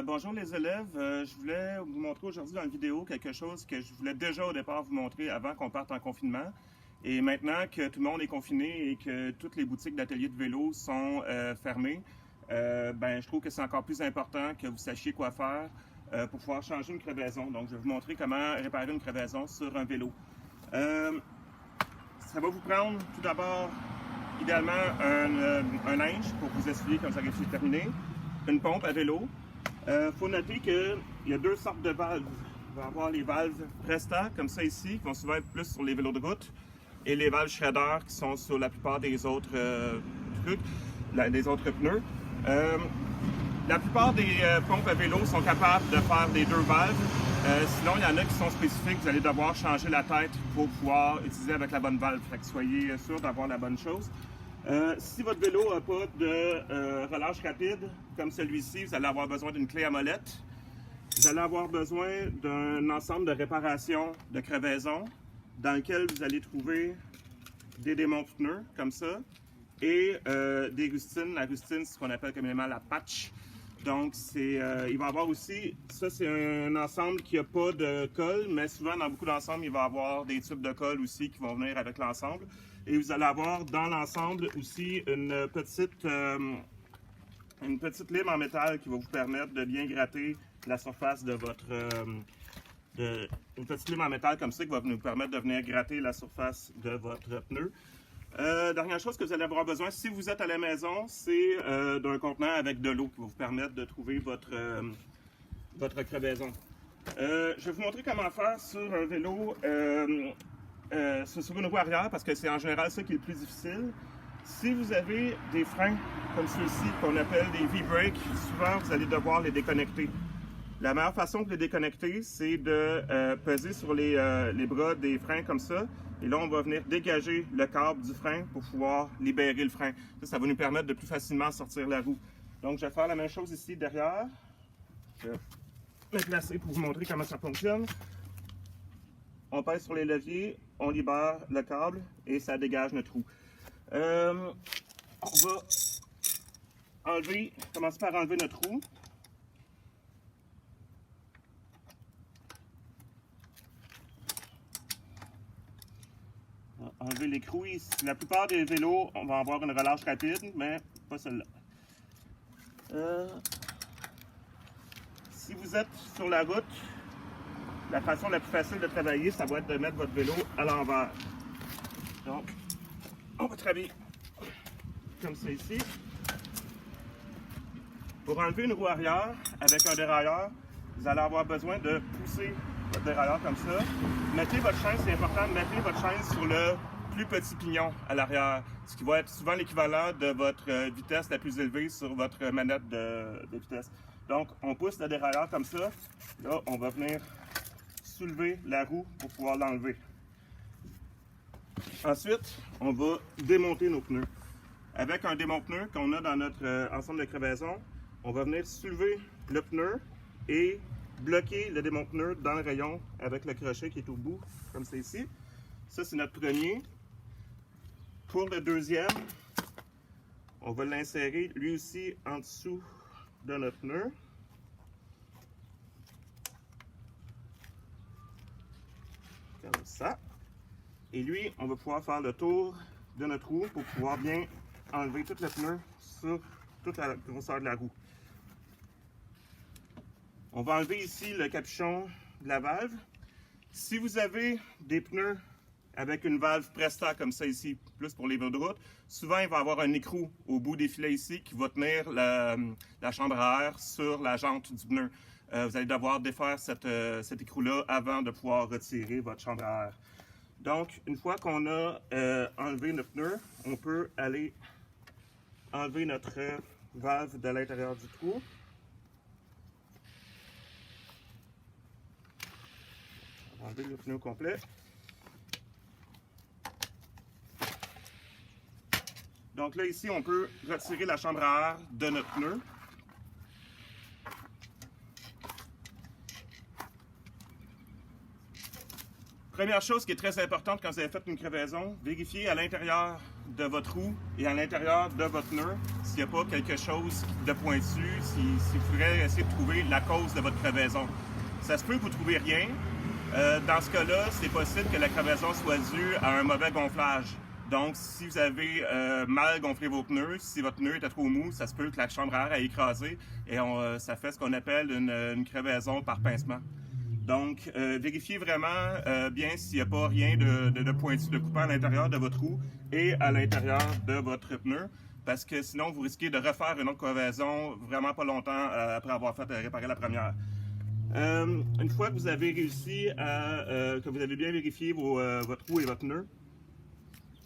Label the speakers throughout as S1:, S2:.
S1: Bonjour les élèves. Je voulais vous montrer aujourd'hui dans la vidéo quelque chose que je voulais déjà au départ vous montrer avant qu'on parte en confinement. Et maintenant que tout le monde est confiné et que toutes les boutiques d'ateliers de vélo sont fermées, je trouve que c'est encore plus important que vous sachiez quoi faire pour pouvoir changer une crevaison. Donc, je vais vous montrer comment réparer une crevaison sur un vélo. Ça va vous prendre tout d'abord, idéalement, un linge pour vous essuyer quand vous arrivez à terminer, une pompe à vélo. Faut noter qu'il y a deux sortes de valves. On va avoir les valves Presta, comme ça ici, qui vont souvent être plus sur les vélos de route, et les valves Shredder, qui sont sur la plupart des autres trucs, des autres pneus. La plupart des pompes à vélo sont capables de faire les deux valves. Sinon, il y en a qui sont spécifiques. Vous allez devoir changer la tête pour pouvoir utiliser avec la bonne valve. Fait que soyez sûr d'avoir la bonne chose. Si votre vélo n'a pas de relâche rapide, comme celui-ci, vous allez avoir besoin d'une clé à molette. Vous allez avoir besoin d'un ensemble de réparation de crevaison dans lequel vous allez trouver des démonts pneus, comme ça, et des rustines. La rustine, c'est ce qu'on appelle communément la patch. Donc, il va y avoir aussi, ça c'est un ensemble qui n'a pas de colle, mais souvent dans beaucoup d'ensembles, il va y avoir des tubes de colle aussi qui vont venir avec l'ensemble. Et vous allez avoir dans l'ensemble aussi une petite lime en métal qui va vous permettre de bien gratter la surface de votre... une petite lime en métal comme ça qui va vous permettre de venir gratter la surface de votre pneu. Dernière chose que vous allez avoir besoin, si vous êtes à la maison, c'est d'un contenant avec de l'eau qui va vous permettre de trouver votre crevaison. Je vais vous montrer comment faire sur un vélo, sur une roue arrière, parce que c'est en général ça qui est le plus difficile. Si vous avez des freins comme ceux-ci, qu'on appelle des V-brakes, souvent vous allez devoir les déconnecter. La meilleure façon de les déconnecter, c'est de peser sur les bras des freins comme ça. Et là, on va venir dégager le câble du frein pour pouvoir libérer le frein. Ça va nous permettre de plus facilement sortir la roue. Donc, je vais faire la même chose ici derrière. Je vais me placer pour vous montrer comment ça fonctionne. On pèse sur les leviers, on libère le câble et ça dégage notre roue. On va commencer par enlever notre roue. Enlever l'écrou. La plupart des vélos, on va avoir une relâche rapide, mais pas celle-là. Si vous êtes sur la route, la façon la plus facile de travailler, ça va être de mettre votre vélo à l'envers. Donc, on va travailler comme ça ici. Pour enlever une roue arrière avec un dérailleur, vous allez avoir besoin de pousser votre dérailleur comme ça. Mettez votre chaîne, c'est important, mettez votre chaîne sur le plus petit pignon à l'arrière, ce qui va être souvent l'équivalent de votre vitesse la plus élevée sur votre manette de vitesse. Donc, on pousse le dérailleur comme ça. Là, on va venir soulever la roue pour pouvoir l'enlever. Ensuite, on va démonter nos pneus. Avec un démont pneu qu'on a dans notre ensemble de crevaison, on va venir soulever le pneu et bloquer le démont pneu dans le rayon avec le crochet qui est au bout, comme c'est ici. Ça, c'est notre premier. Pour le deuxième, on va l'insérer lui aussi en dessous de notre pneu. Comme ça. Et lui, on va pouvoir faire le tour de notre roue pour pouvoir bien enlever tout le pneu sur toute la grosseur de la roue. On va enlever ici le capuchon de la valve. Si vous avez des pneus avec une valve Presta comme ça ici, plus pour les vélos de route, souvent il va y avoir un écrou au bout des filets ici qui va tenir la chambre à air sur la jante du pneu. Vous allez devoir défaire cet écrou-là avant de pouvoir retirer votre chambre à air. Donc, une fois qu'on a enlevé notre pneu, on peut aller enlever notre valve de l'intérieur du trou. On va enlever le pneu complet. Donc là, ici, on peut retirer la chambre à air de notre pneu. Première chose qui est très importante quand vous avez fait une crevaison, vérifiez à l'intérieur de votre roue et à l'intérieur de votre pneu s'il n'y a pas quelque chose de pointu, s'il faudrait essayer de trouver la cause de votre crevaison. Ça se peut que vous ne trouvez rien. Dans ce cas-là, c'est possible que la crevaison soit due à un mauvais gonflage. Donc, si vous avez mal gonflé vos pneus, si votre pneu était trop mou, ça se peut que la chambre à air ait écrasé et ça fait ce qu'on appelle une crevaison par pincement. Donc, vérifiez vraiment bien s'il n'y a pas rien de pointu, de coupant à l'intérieur de votre roue et à l'intérieur de votre pneu, parce que sinon, vous risquez de refaire une autre crevaison vraiment pas longtemps après avoir fait réparer la première. Une fois que vous avez réussi que vous avez bien vérifié votre roue et votre pneu,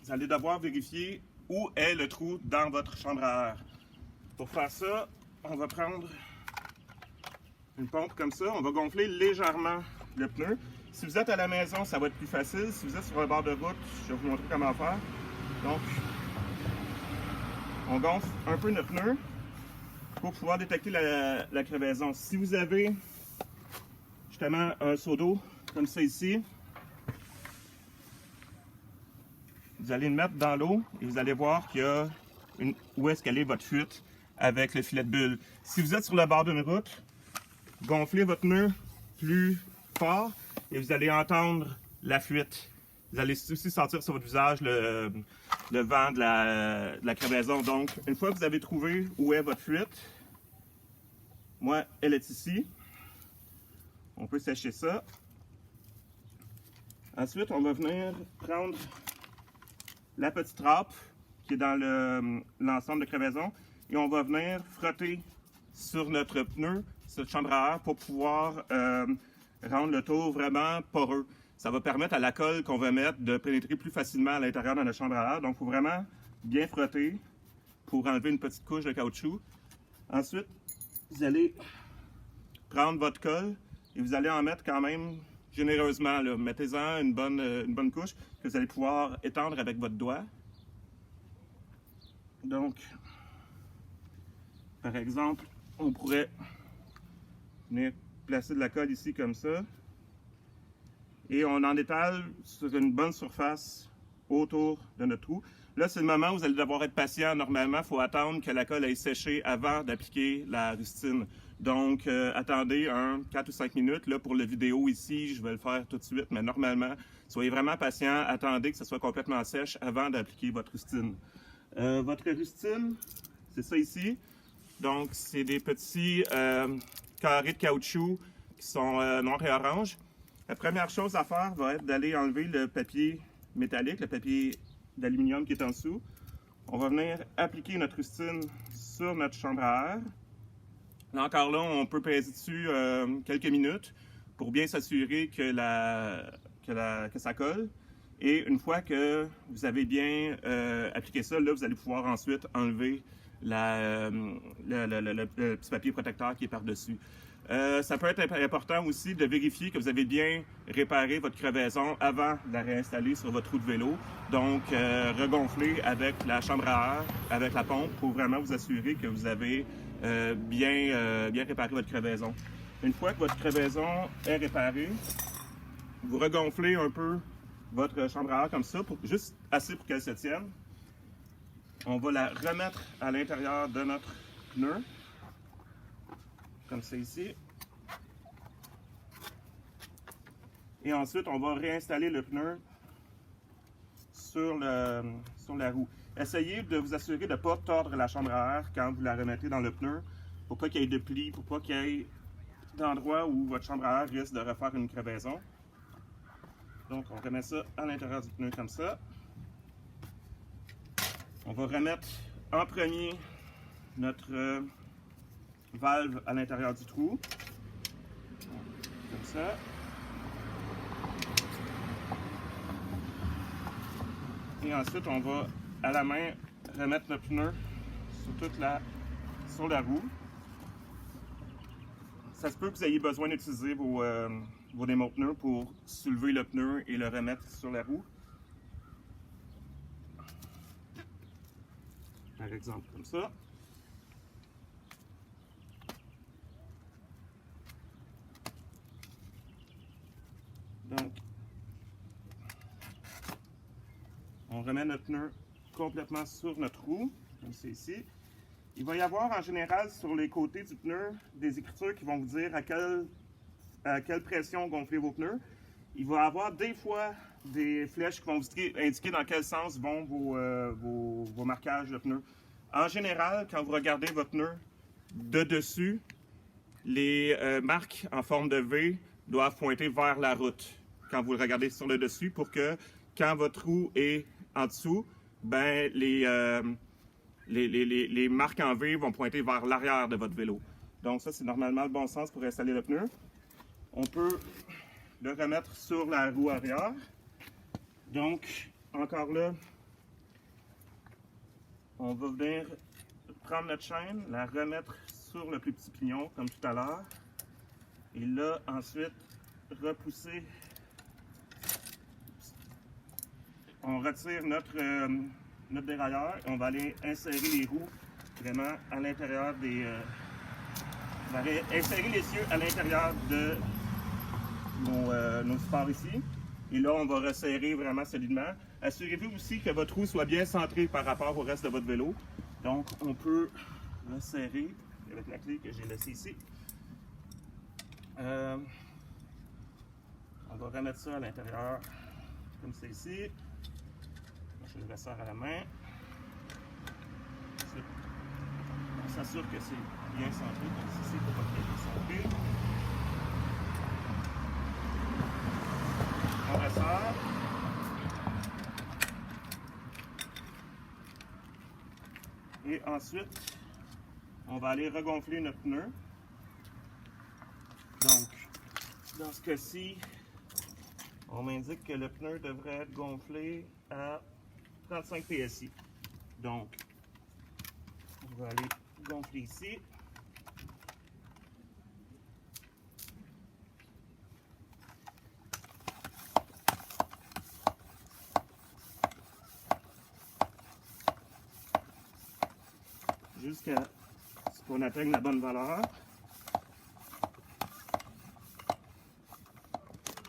S1: vous allez devoir vérifier où est le trou dans votre chambre à air. Pour faire ça, on va prendre une pompe comme ça, on va gonfler légèrement le pneu. Si vous êtes à la maison, ça va être plus facile. Si vous êtes sur un bord de route, je vais vous montrer comment faire. Donc, on gonfle un peu notre pneu pour pouvoir détecter la crevaison. Si vous avez justement un seau d'eau comme ça ici, vous allez le mettre dans l'eau et vous allez voir qu'il y a où est-ce qu'elle est votre fuite avec le filet de bulle. Si vous êtes sur le bord d'une route, gonflez votre pneu plus fort et vous allez entendre la fuite. Vous allez aussi sentir sur votre visage le vent de la crevaison. Donc, une fois que vous avez trouvé où est votre fuite, moi, elle est ici. On peut sécher ça. Ensuite, on va venir prendre la petite râpe qui est dans l'ensemble de crevaison et on va venir frotter sur notre pneu, cette chambre à air, pour pouvoir rendre le tour vraiment poreux. Ça va permettre à la colle qu'on va mettre de pénétrer plus facilement à l'intérieur de notre chambre à air. Donc, il faut vraiment bien frotter pour enlever une petite couche de caoutchouc. Ensuite, vous allez prendre votre colle et vous allez en mettre quand même généreusement. Mettez-en une bonne couche que vous allez pouvoir étendre avec votre doigt. Donc, par exemple, on pourrait venir placer de la colle ici comme ça. Et on en étale sur une bonne surface autour de notre trou. Là, c'est le moment où vous allez devoir être patient. Normalement, il faut attendre que la colle ait séché avant d'appliquer la rustine. Donc, attendez 4 ou 5 minutes. Là, pour la vidéo ici, je vais le faire tout de suite, mais normalement, soyez vraiment patient. Attendez que ce soit complètement sèche avant d'appliquer votre rustine. Votre rustine, c'est ça ici. Donc, c'est des petits carrés de caoutchouc qui sont noirs et orange. La première chose à faire va être d'aller enlever le papier métallique, le papier d'aluminium qui est en dessous. On va venir appliquer notre rustine sur notre chambre à air. Là, encore là, on peut peser dessus quelques minutes pour bien s'assurer que ça colle. Et une fois que vous avez bien appliqué ça, là, vous allez pouvoir ensuite enlever le petit papier protecteur qui est par-dessus. Ça peut être important aussi de vérifier que vous avez bien réparé votre crevaison avant de la réinstaller sur votre roue de vélo. Donc, regonfler avec la chambre à air, avec la pompe, pour vraiment vous assurer que vous avez bien réparé votre crevaison. Une fois que votre crevaison est réparée, vous regonflez un peu votre chambre à air comme ça, juste assez pour qu'elle se tienne. On va la remettre à l'intérieur de notre pneu, comme ça ici. Et ensuite, on va réinstaller le pneu sur la roue. Essayez de vous assurer de ne pas tordre la chambre à air quand vous la remettez dans le pneu, pour pas qu'il y ait de plis, pour pas qu'il y ait d'endroits où votre chambre à air risque de refaire une crevaison. Donc, on remet ça à l'intérieur du pneu comme ça. On va remettre en premier notre valve à l'intérieur du trou. Comme ça. Et ensuite, on va à la main remettre notre pneu sur la roue. Ça se peut que vous ayez besoin d'utiliser vos démonte-pneus pour soulever le pneu et le remettre sur la roue. Par exemple, comme ça. Donc, on remet notre pneu complètement sur notre roue, comme c'est ici. Il va y avoir en général sur les côtés du pneu des écritures qui vont vous dire à quelle pression gonfler vos pneus. Il va y avoir des fois des flèches qui vont vous indiquer dans quel sens vont vos marquages de pneus. En général, quand vous regardez votre pneu de dessus, les marques en forme de V doivent pointer vers la route quand vous le regardez sur le dessus pour que quand votre roue est en dessous, ben, les marques en V vont pointer vers l'arrière de votre vélo. Donc ça, c'est normalement le bon sens pour installer le pneu. On peut le remettre sur la roue arrière. Donc, encore là, on va venir prendre notre chaîne, la remettre sur le plus petit pignon, comme tout à l'heure. Et là, ensuite, repousser. On retire notre dérailleur et on va aller insérer les roues vraiment à l'intérieur des... on va aller insérer les cieux à l'intérieur de nos supports ici. Et là, on va resserrer vraiment solidement. Assurez-vous aussi que votre roue soit bien centrée par rapport au reste de votre vélo. Donc, on peut resserrer avec la clé que j'ai laissée ici. On va remettre ça à l'intérieur, comme c'est ici. Je le resserre à la main. On s'assure que c'est bien centré, comme ici, c'est pas bien centré. On resserre. Et ensuite, on va aller regonfler notre pneu. Donc, dans ce cas-ci, on m'indique que le pneu devrait être gonflé à 35 PSI. Donc, on va aller gonfler ici. Jusqu'à ce qu'on atteigne la bonne valeur.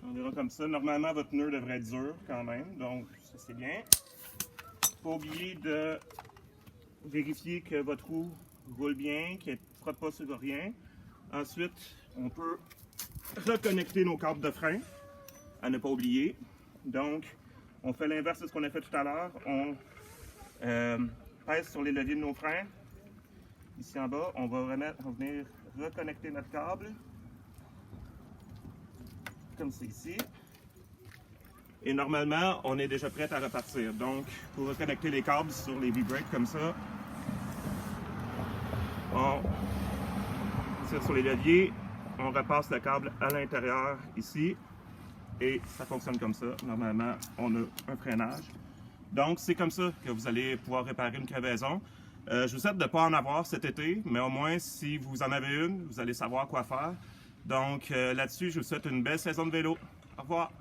S1: On verra comme ça. Normalement, votre pneu devrait être dur quand même, donc ça c'est bien. Pas oublier de vérifier que votre roue roule bien, qu'elle ne frotte pas sur rien. Ensuite, on peut reconnecter nos câbles de frein, à ne pas oublier. Donc, on fait l'inverse de ce qu'on a fait tout à l'heure. On pèse sur les leviers de nos freins. Ici en bas, on va venir reconnecter notre câble, comme c'est ici. Et normalement, on est déjà prêt à repartir. Donc, pour reconnecter les câbles sur les V-Brake comme ça, on tire sur les leviers, on repasse le câble à l'intérieur ici, et ça fonctionne comme ça. Normalement, on a un freinage. Donc, c'est comme ça que vous allez pouvoir réparer une crevaison. Je vous souhaite de ne pas en avoir cet été, mais au moins, si vous en avez une, vous allez savoir quoi faire. Donc, là-dessus, je vous souhaite une belle saison de vélo. Au revoir!